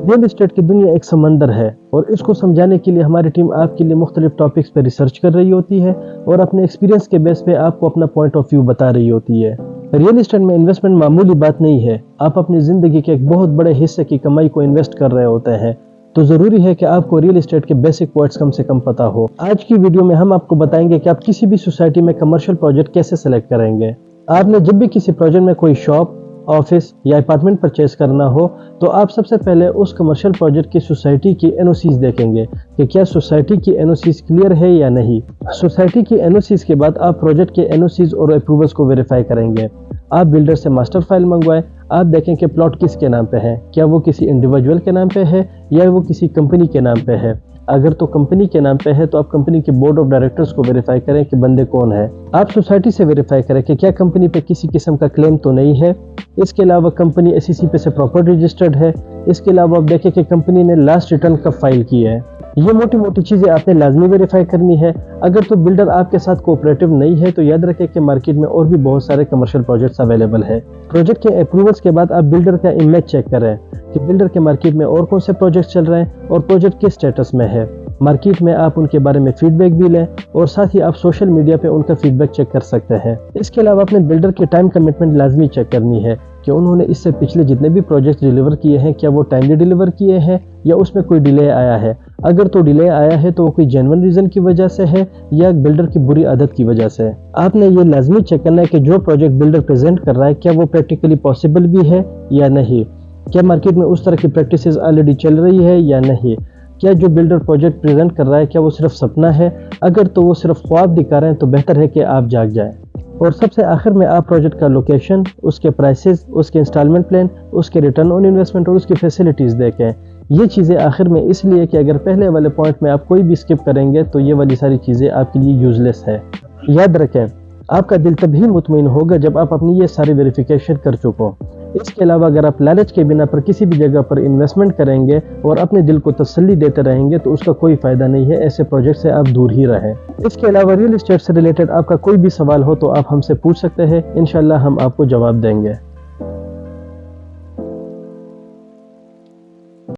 Real estate کی دنیا ایک سمندر ہے اور اس کو سمجھانے کے لیے ہماری ٹیم آپ کے لیے مختلف ٹاپکس پہ ریسرچ کر رہی ہوتی ہے اور اپنے ایکسپیرینس کے بیس پہ آپ کو اپنا پوائنٹ آف ویو بتا رہی ہوتی ہے۔ ریئل اسٹیٹ میں انویسٹمنٹ معمولی بات نہیں ہے، آپ اپنی زندگی کے ایک بہت بڑے حصے کی کمائی کو انویسٹ کر رہے ہوتے ہیں، تو ضروری ہے کہ آپ کو ریئل اسٹیٹ کے بیسک پوائنٹس کم سے کم پتہ ہو۔ آج کی ویڈیو میں ہم آپ کو بتائیں گے کہ آپ کسی بھی سوسائٹی میں کمرشل پروجیکٹ کیسے سلیکٹ کریں گے۔ آپ نے جب بھی کسی پروجیکٹ میں کوئی شاپ، آفس یا اپارٹمنٹ پرچیز کرنا ہو تو آپ سب سے پہلے اس کمرشل پروجیکٹ کی سوسائٹی کی NOCs دیکھیں گے کہ کیا سوسائٹی کی NOCs کلیئر ہے یا نہیں۔ سوسائٹی کی NOCs کے بعد آپ پروجیکٹ کے NOCs اور اپروولز کو ویریفائی کریں گے۔ آپ بلڈر سے ماسٹر فائل منگوائیں، آپ دیکھیں کہ پلاٹ کس کے نام پہ ہے، کیا وہ کسی انڈیویجول کے نام پہ ہے یا وہ کسی کمپنی کے نام پہ ہے۔ اگر تو کمپنی کے نام پہ ہے تو آپ کمپنی کے بورڈ آف ڈائریکٹرز کو ویریفائی کریں کہ بندے کون ہے۔ آپ سوسائٹی سے ویریفائی کریں کہ کیا کمپنی پہ کسی قسم کا کلیم تو نہیں ہے۔ اس کے علاوہ کمپنی SEC پہ سے پراپر رجسٹرڈ ہے۔ اس کے علاوہ آپ دیکھیں کہ کمپنی نے لاسٹ ریٹرن کب فائل کی ہے۔ یہ موٹی موٹی چیزیں آپ نے لازمی ویریفائی کرنی ہے۔ اگر تو بلڈر آپ کے ساتھ کوآپریٹو نہیں ہے تو یاد رکھیں کہ مارکیٹ میں اور بھی بہت سارے کمرشل پروجیکٹس اویلیبل ہیں۔ پروجیکٹ کے اپروولز کے بعد آپ بلڈر کا امیج چیک کریں کہ بلڈر کے مارکیٹ میں اور کون سے پروجیکٹ چل رہے ہیں اور پروجیکٹ کس سٹیٹس میں ہے۔ مارکیٹ میں آپ ان کے بارے میں فیڈ بیک بھی لیں اور ساتھ ہی آپ سوشل میڈیا پہ ان کا فیڈ بیک چیک کر سکتے ہیں۔ اس کے علاوہ اپنے بلڈر کی ٹائم کمٹمنٹ لازمی چیک کرنی ہے کہ انہوں نے اس سے پچھلے جتنے بھی پروجیکٹ ڈیلیور کیے ہیں کیا وہ ٹائملی ڈیلیور کیے ہیں یا اس میں کوئی ڈیلے آیا ہے۔ اگر تو ڈیلے آیا ہے تو وہ کوئی جینون ریزن کی وجہ سے ہے یا بلڈر کی بری عادت کی وجہ سے۔ آپ نے یہ لازمی چیک کرنا ہے کہ جو پروجیکٹ بلڈر پریزنٹ کر رہا ہے کیا وہ پریکٹیکلی پاسبل بھی ہے یا نہیں۔ کیا مارکیٹ میں اس طرح کی پریکٹسز آلریڈی چل رہی ہے یا نہیں۔ کیا جو بلڈر پروجیکٹ پریزنٹ کر رہا ہے کیا وہ صرف سپنا ہے۔ اگر تو وہ صرف خواب دکھا رہے ہیں تو بہتر ہے کہ آپ جاگ جائیں۔ اور سب سے آخر میں آپ پروجیکٹ کا لوکیشن، اس کے پرائسز، اس کے انسٹالمنٹ پلان، اس کے ریٹرن آن انویسٹمنٹ اور اس کی فیسلٹیز دیکھیں۔ یہ چیزیں آخر میں اس لیے کہ اگر پہلے والے پوائنٹ میں آپ کوئی بھی سکپ کریں گے تو یہ والی ساری چیزیں آپ کے لیے یوز لیس ہے۔ یاد رکھیں آپ کا دل تبھی مطمئن ہوگا جب آپ اپنی یہ ساری ویریفیکیشن کر چکو۔ اس کے علاوہ اگر آپ لالچ کے بنا پر کسی بھی جگہ پر انویسٹمنٹ کریں گے اور اپنے دل کو تسلی دیتے رہیں گے تو اس کا کوئی فائدہ نہیں ہے۔ ایسے پروجیکٹ سے آپ دور ہی رہیں۔ اس کے علاوہ ریئل اسٹیٹ سے ریلیٹڈ آپ کا کوئی بھی سوال ہو تو آپ ہم سے پوچھ سکتے ہیں، انشاءاللہ ہم آپ کو جواب دیں گے۔